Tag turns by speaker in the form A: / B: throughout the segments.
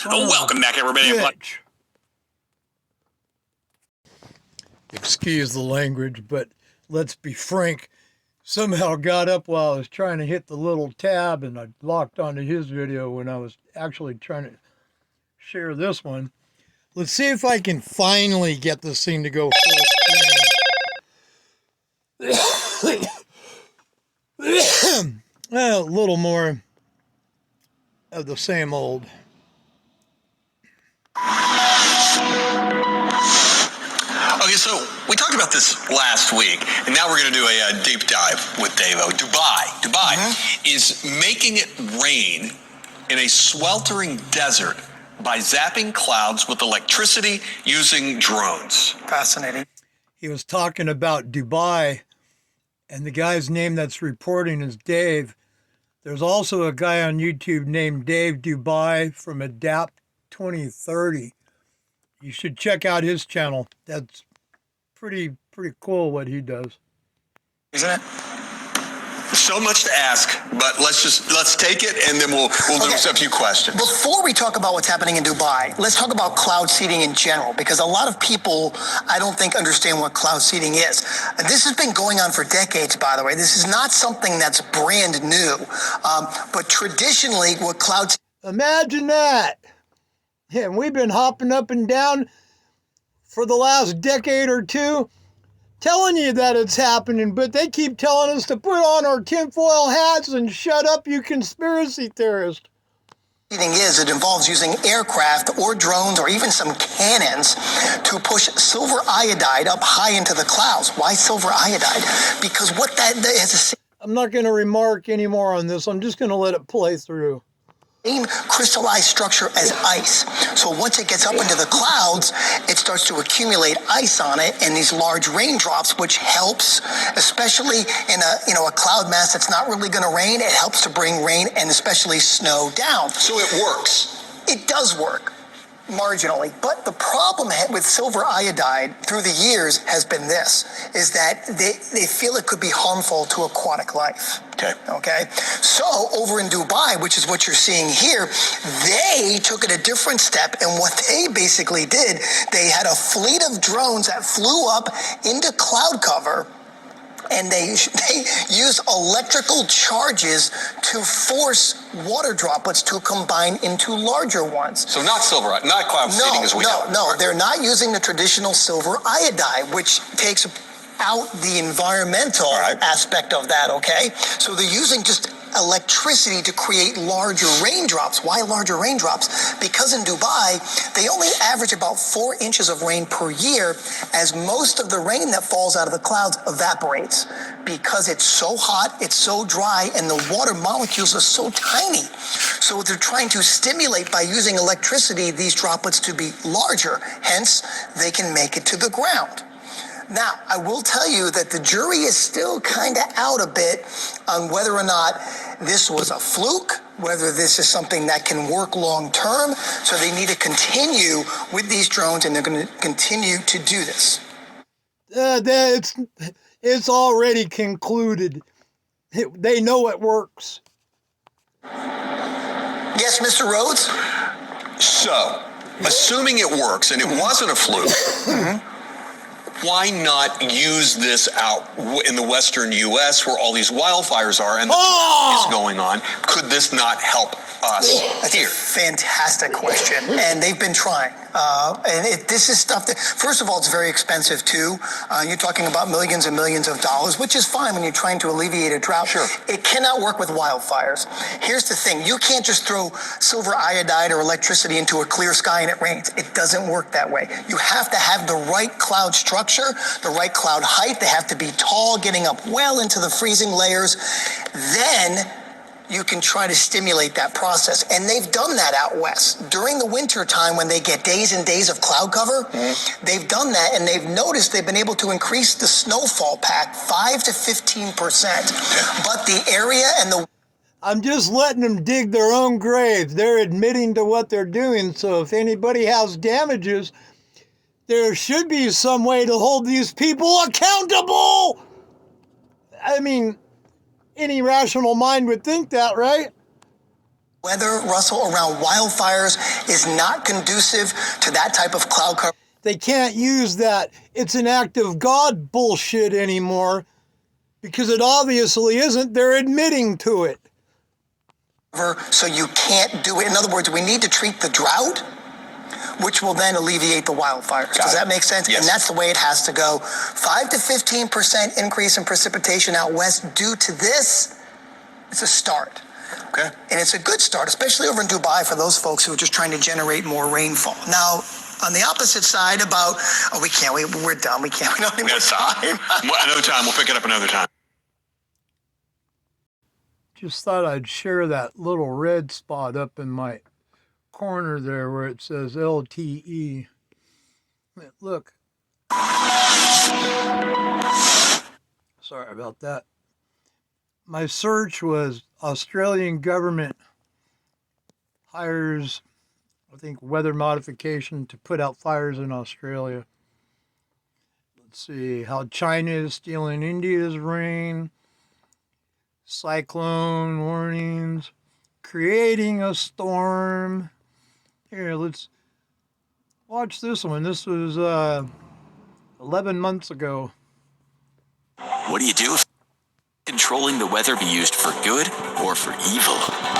A: Welcome back, everybody.
B: Bitch. Excuse the language, but let's be frank. Somehow got up while I was trying to hit the little tab and I locked onto his video when I was actually trying to share this one. Let's see if I can finally get this thing to go full screen. A little more of the same old.
A: Okay, so we talked about this last week, and now we're going to do a deep dive with Davo. Dubai is making it rain in a sweltering desert by zapping clouds with electricity using drones.
C: Fascinating.
B: He was talking about Dubai, and the guy's name that's reporting is Dave. There's also a guy on YouTube named Dave Dubai from Adapt 2030. You should check out his channel. That's pretty cool what he does.
C: Isn't it?
A: So much to ask, but let's take it and then we'll do a few questions.
C: Before we talk about what's happening in Dubai, let's talk about cloud seeding in general, because a lot of people, I don't think, understand what cloud seeding is. And this has been going on for decades, by the way. This is not something that's brand new. But traditionally, what cloud...
B: Imagine that. Yeah, we've been hopping up and down for the last decade or two, telling you that it's happening, but they keep telling us to put on our tinfoil hats and shut up, you conspiracy theorist.
C: Seeding is, it involves using aircraft or drones or even some cannons to push silver iodide up high into the clouds. Why silver iodide? Because what that is...
B: I'm not going to remark anymore on this. I'm just going to let it play through.
C: Same crystallized structure as ice. So once it gets up into the clouds, it starts to accumulate ice on it and these large raindrops, which helps, especially in a cloud mass that's not really going to rain. It helps to bring rain and especially snow down.
A: So it works.
C: It does work. Marginally. But the problem with silver iodide through the years has been this, is that they feel it could be harmful to aquatic life. Okay. So over in Dubai, which is what you're seeing here, they took it a different step. And what they basically did, they had a fleet of drones that flew up into cloud cover, and they use electrical charges to force water droplets to combine into larger ones.
A: So not cloud seeding as we know.
C: No, they're not using the traditional silver iodide, which takes out the environmental aspect of that, okay? So they're using just electricity to create larger raindrops. Why larger raindrops? Because in Dubai, they only average about 4 inches of rain per year, as most of the rain that falls out of the clouds evaporates because it's so hot, it's so dry, and the water molecules are so tiny. So they're trying to stimulate by using electricity these droplets to be larger. Hence, they can make it to the ground. Now, I will tell you that the jury is still kind of out a bit on whether or not this was a fluke, whether this is something that can work long term. So they need to continue with these drones, and they're going to continue to do this.
B: It's already concluded. They know it works.
C: Yes, Mr. Rhodes?
A: So, assuming it works and it wasn't a fluke, why not use this out in the western U.S. where all these wildfires are and the drought is going on? Could this not help us
C: That's
A: here?
C: a fantastic question, and they've been trying. This is stuff that, first of all, it's very expensive too. You're talking about millions and millions of dollars, which is fine when you're trying to alleviate a drought.
A: Sure.
C: It cannot work with wildfires. Here's the thing. You can't just throw silver iodide or electricity into a clear sky and it rains. It doesn't work that way. You have to have the right cloud structure, the right cloud height. They have to be tall, getting up well into the freezing layers. Then you can try to stimulate that process. And they've done that out west. During the winter time, when they get days and days of cloud cover, they've done that, and they've noticed they've been able to increase the snowfall pack 5 to 15%. But the area and the...
B: I'm just letting them dig their own graves. They're admitting to what they're doing. So if anybody has damages, there should be some way to hold these people accountable. I mean, any rational mind would think that, right?
C: Weather, Russell, around wildfires is not conducive to that type of cloud cover.
B: They can't use that "it's an act of God" bullshit anymore because it obviously isn't. They're admitting to it.
C: So you can't do it. In other words, we need to treat the drought, which will then alleviate the wildfires. Does that make sense?
A: Yes.
C: And that's the way it has to go. 5 to 15% increase in precipitation out west due to this. It's a start.
A: Okay.
C: And it's a good start, especially over in Dubai for those folks who are just trying to generate more rainfall. Now, on the opposite side about, we're done, we don't need more time.
A: Another time. We'll pick it up another time.
B: Just thought I'd share that little red spot up in my corner there where it says LTE. Look. Sorry about that. My search was Australian government hires, I think, weather modification to put out fires in Australia. Let's see, how China is stealing India's rain, cyclone warnings, creating a storm. Here, let's watch this one. This was 11 months ago.
D: What do you do if controlling the weather be used for good or for evil?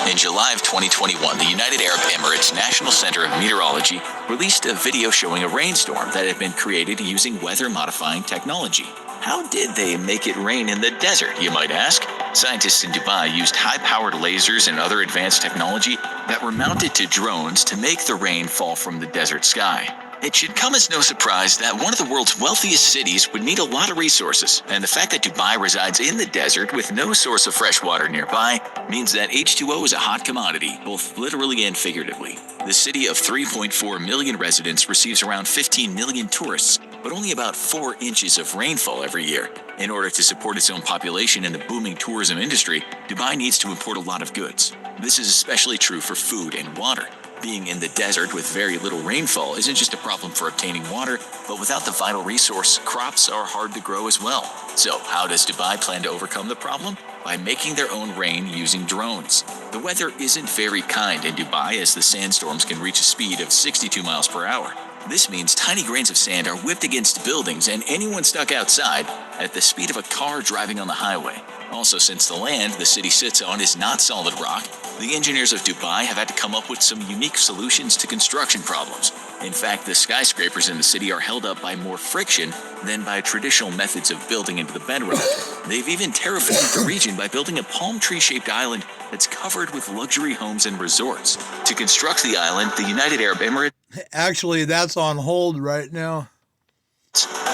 D: In July of 2021, the United Arab Emirates National Center of Meteorology released a video showing a rainstorm that had been created using weather-modifying technology. How did they make it rain in the desert, you might ask? Scientists in Dubai used high-powered lasers and other advanced technology that were mounted to drones to make the rain fall from the desert sky. It should come as no surprise that one of the world's wealthiest cities would need a lot of resources, and the fact that Dubai resides in the desert with no source of fresh water nearby means that H2O is a hot commodity, both literally and figuratively. The city of 3.4 million residents receives around 15 million tourists, but only about 4 inches of rainfall every year. In order to support its own population and the booming tourism industry, Dubai needs to import a lot of goods. This is especially true for food and water. Being in the desert with very little rainfall isn't just a problem for obtaining water, but without the vital resource, crops are hard to grow as well. So, how does Dubai plan to overcome the problem? By making their own rain using drones. The weather isn't very kind in Dubai as the sandstorms can reach a speed of 62 miles per hour. This means tiny grains of sand are whipped against buildings and anyone stuck outside at the speed of a car driving on the highway. Also, since the land the city sits on is not solid rock, the engineers of Dubai have had to come up with some unique solutions to construction problems. In fact, the skyscrapers in the city are held up by more friction than by traditional methods of building into the bedrock. They've even terraformed the region by building a palm tree-shaped island that's covered with luxury homes and resorts. To construct the island, the United Arab Emirates
B: Actually, that's on hold right now.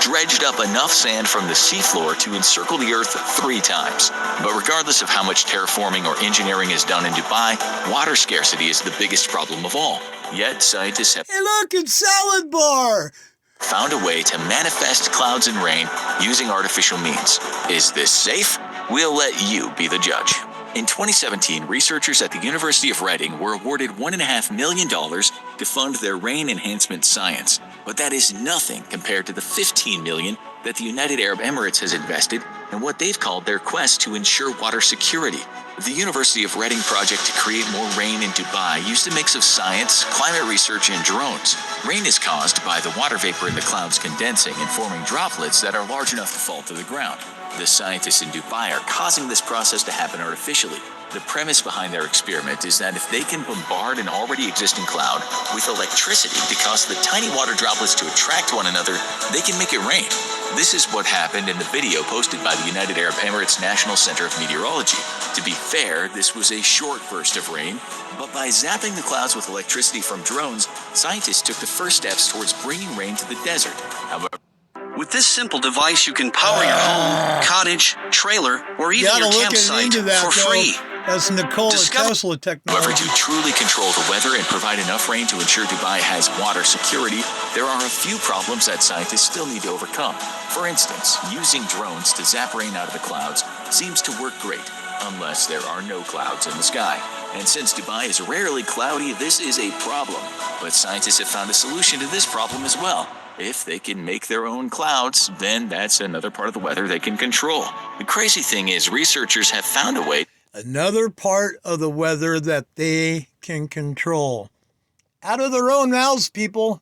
D: dredged up enough sand from the seafloor to encircle the earth 3 times. But regardless of how much terraforming or engineering is done in Dubai, water scarcity is the biggest problem of all. Yet, scientists have
B: Hey, look, it's Salad Bar.
D: found a way to manifest clouds and rain using artificial means. Is this safe? We'll let you be the judge. In 2017, researchers at the University of Reading were awarded $1.5 million to fund their rain enhancement science. But that is nothing compared to the $15 million that the United Arab Emirates has invested in what they've called their quest to ensure water security. The University of Reading project to create more rain in Dubai used a mix of science, climate research, and drones. Rain is caused by the water vapor in the clouds condensing and forming droplets that are large enough to fall to the ground. The scientists in Dubai are causing this process to happen artificially. The premise behind their experiment is that if they can bombard an already existing cloud with electricity to cause the tiny water droplets to attract one another, they can make it rain. This is what happened in the video posted by the United Arab Emirates National Center of Meteorology. To be fair, this was a short burst of rain, but by zapping the clouds with electricity from drones, scientists took the first steps towards bringing rain to the desert. However,
E: with this simple device, you can power your home, cottage, trailer, or even
B: Gotta
E: your
B: look
E: campsite
B: into that,
E: for
B: though.
E: free.
B: That's Nikola Tesla
D: However,
B: technology.
D: to truly control the weather and provide enough rain to ensure Dubai has water security, there are a few problems that scientists still need to overcome. For instance, using drones to zap rain out of the clouds seems to work great, unless there are no clouds in the sky. And since Dubai is rarely cloudy, this is a problem. But scientists have found a solution to this problem as well. If they can make their own clouds, then that's another part of the weather they can control. The crazy thing is, researchers have found a way.
B: Another part of the weather that they can control. Out of their own mouths, people.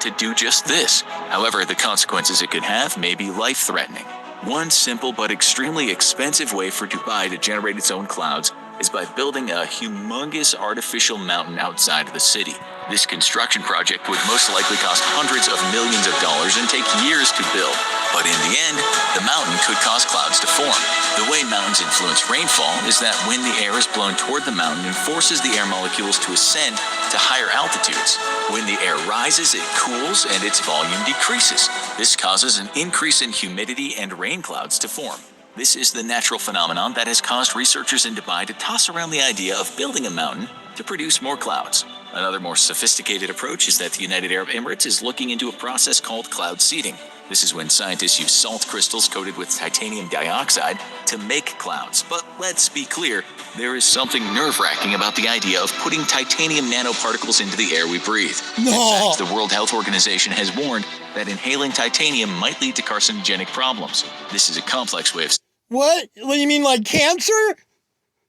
D: To do just this. However, the consequences it could have may be life-threatening. One simple but extremely expensive way for Dubai to generate its own clouds is by building a humongous artificial mountain outside of the city. This construction project would most likely cost hundreds of millions of dollars and take years to build. But in the end, the mountain could cause clouds to form. The way mountains influence rainfall is that when the air is blown toward the mountain, it forces the air molecules to ascend to higher altitudes. When the air rises, it cools and its volume decreases. This causes an increase in humidity and rain clouds to form. This is the natural phenomenon that has caused researchers in Dubai to toss around the idea of building a mountain to produce more clouds. Another more sophisticated approach is that the United Arab Emirates is looking into a process called cloud seeding. This is when scientists use salt crystals coated with titanium dioxide to make clouds. But let's be clear, there is something nerve-wracking about the idea of putting titanium nanoparticles into the air we breathe.
B: No.
D: In fact, the World Health Organization has warned that inhaling titanium might lead to carcinogenic problems. This is a complex way of
B: What? What do you mean, like cancer?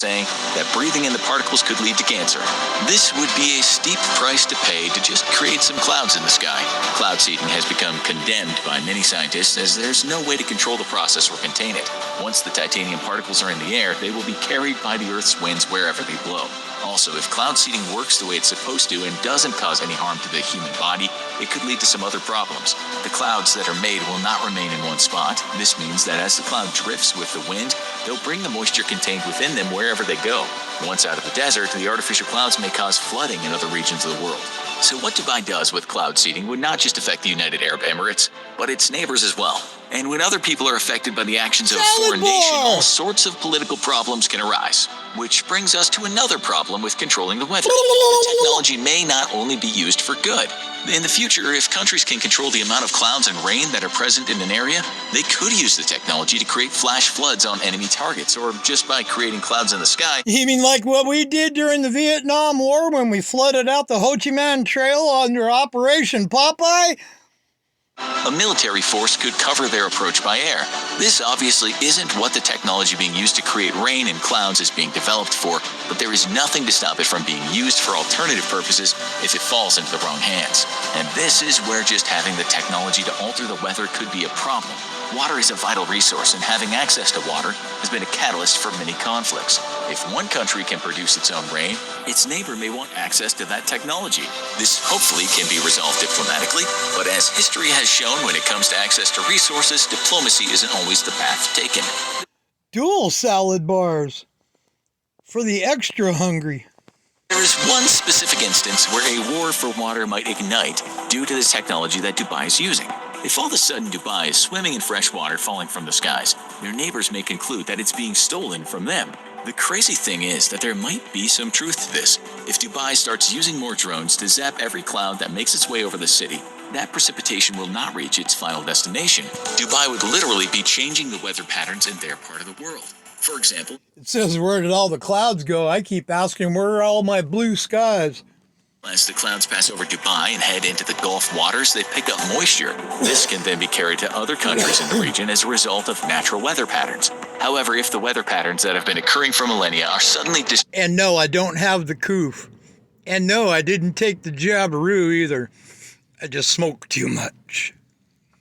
D: saying that breathing in the particles could lead to cancer. This would be a steep price to pay to just create some clouds in the sky. Cloud seeding has become condemned by many scientists as there's no way to control the process or contain it. Once the titanium particles are in the air, they will be carried by the Earth's winds wherever they blow. Also, if cloud seeding works the way it's supposed to and doesn't cause any harm to the human body, it could lead to some other problems. The clouds that are made will not remain in one spot. This means that as the cloud drifts with the wind, they'll bring the moisture contained within them wherever they go. Once out of the desert, the artificial clouds may cause flooding in other regions of the world. So what Dubai does with cloud seeding would not just affect the United Arab Emirates, but its neighbors as well. And when other people are affected by the actions of a foreign nation, all sorts of political problems can arise. Which brings us to another problem with controlling the weather. The technology may not only be used for good. In the future, if countries can control the amount of clouds and rain that are present in an area, they could use the technology to create flash floods on enemy targets, or just by creating clouds in the sky.
B: You mean like what we did during the Vietnam War when we flooded out the Ho Chi Minh Trail under Operation Popeye?
D: A military force could cover their approach by air. This obviously isn't what the technology being used to create rain and clouds is being developed for, but there is nothing to stop it from being used for alternative purposes if it falls into the wrong hands. And this is where just having the technology to alter the weather could be a problem. Water is a vital resource, and having access to water has been a catalyst for many conflicts. If one country can produce its own rain, its neighbor may want access to that technology. This hopefully can be resolved diplomatically, but as history has shown, when it comes to access to resources, diplomacy isn't always the path taken.
B: Dual salad bars for the extra hungry.
D: There is one specific instance where a war for water might ignite due to the technology that Dubai is using. If all of a sudden Dubai is swimming in fresh water falling from the skies, their neighbors may conclude that it's being stolen from them. The crazy thing is that there might be some truth to this. If Dubai starts using more drones to zap every cloud that makes its way over the city, that precipitation will not reach its final destination. Dubai would literally be changing the weather patterns in their part of the world. For example,
B: It says, where did all the clouds go? I keep asking, where are all my blue skies?
D: as the clouds pass over Dubai and head into the Gulf waters, they pick up moisture. This can then be carried to other countries in the region as a result of natural weather patterns. However, if the weather patterns that have been occurring for millennia are suddenly
B: And no, I don't have the coof. And no, I didn't take the Jabaroo either. I just smoked too much.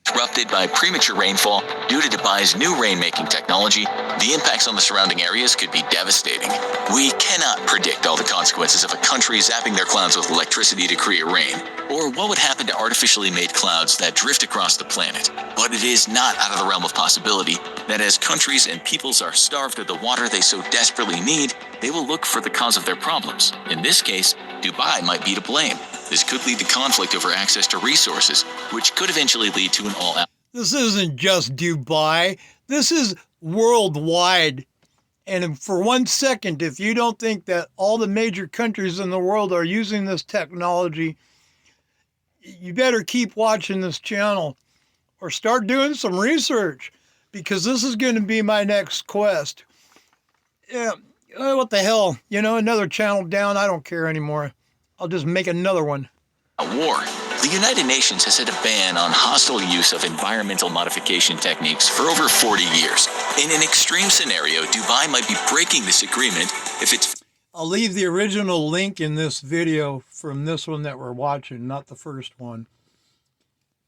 D: disrupted by premature rainfall due to Dubai's new rainmaking technology, the impacts on the surrounding areas could be devastating. We cannot predict all the consequences of a country zapping their clouds with electricity to create rain, or what would happen to artificially made clouds that drift across the planet. But it is not out of the realm of possibility that as countries and peoples are starved of the water they so desperately need, they will look for the cause of their problems. In this case, Dubai might be to blame. This could lead to conflict over access to resources, which could eventually lead to an all-out.
B: This isn't just Dubai. This is worldwide. And for 1 second, if you don't think that all the major countries in the world are using this technology, you better keep watching this channel or start doing some research, because this is going to be my next quest. Yeah, what the hell? You know, another channel down. I don't care anymore. I'll just make another one.
D: A war. The United Nations has had a ban on hostile use of environmental modification techniques for over 40 years. In an extreme scenario, Dubai might be breaking this agreement if it's
B: I'll leave the original link in this video from this one that we're watching, not the first one,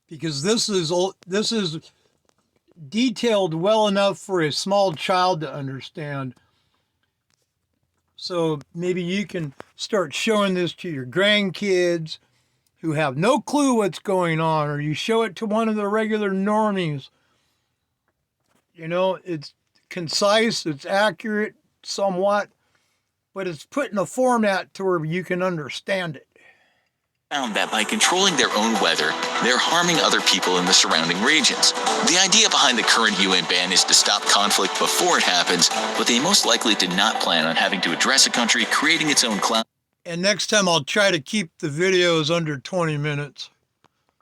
B: because this is detailed well enough for a small child to understand. So maybe you can start showing this to your grandkids who have no clue what's going on, or you show it to one of the regular normies. You know, it's concise, it's accurate somewhat, but it's put in a format to where you can understand it.
D: found that by controlling their own weather, they're harming other people in the surrounding regions. The idea behind the current UN ban is to stop conflict before it happens, but they most likely did not plan on having to address a country creating its own clouds
B: And next time I'll try to keep the videos under 20 minutes.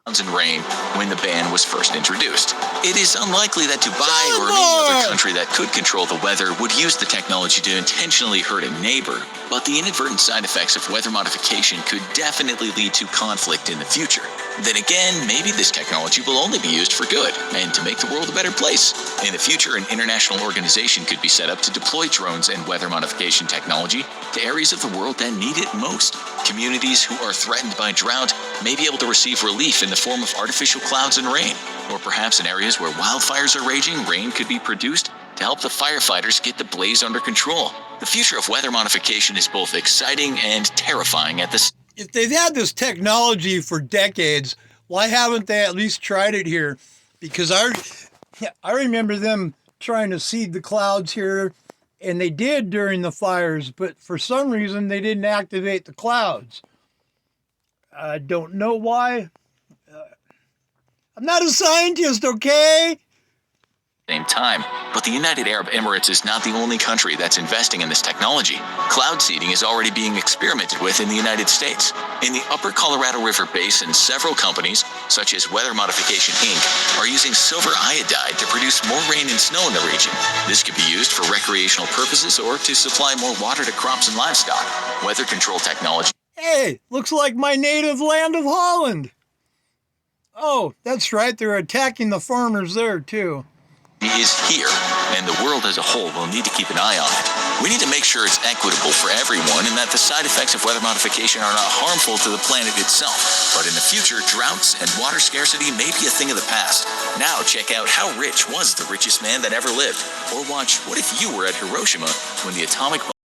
D: and rain when the ban was first introduced. It is unlikely that Dubai or any other country that could control the weather would use the technology to intentionally hurt a neighbor, but the inadvertent side effects of weather modification could definitely lead to conflict in the future. Then again, maybe this technology will only be used for good and to make the world a better place. In the future, an international organization could be set up to deploy drones and weather modification technology to areas of the world that need it most. Communities who are threatened by drought may be able to receive relief in the form of artificial clouds and rain. Or perhaps in areas where wildfires are raging, rain could be produced to help the firefighters get the blaze under control. The future of weather modification is both exciting and terrifying at the same time.
B: If they've had this technology for decades, why haven't they at least tried it here? Because I remember them trying to seed the clouds here, and they did during the fires, but for some reason they didn't activate the clouds. I don't know why. I'm not a scientist, okay?
D: Same time. But the United Arab Emirates is not the only country that's investing in this technology. Cloud seeding is already being experimented with in the United States. In the upper Colorado River Basin, several companies, such as Weather Modification Inc., are using silver iodide to produce more rain and snow in the region. This could be used for recreational purposes or to supply more water to crops and livestock. Weather control technology
B: Hey, looks like my native land of Holland. Oh, that's right, they're attacking the farmers there too.
D: is here, and the world as a whole will need to keep an eye on it. We need to make sure it's equitable for everyone and that the side effects of weather modification are not harmful to the planet itself. But in the future, droughts and water scarcity may be a thing of the past. Now check out How Rich Was the Richest Man That Ever Lived? Or watch What If You Were at Hiroshima when the atomic bomb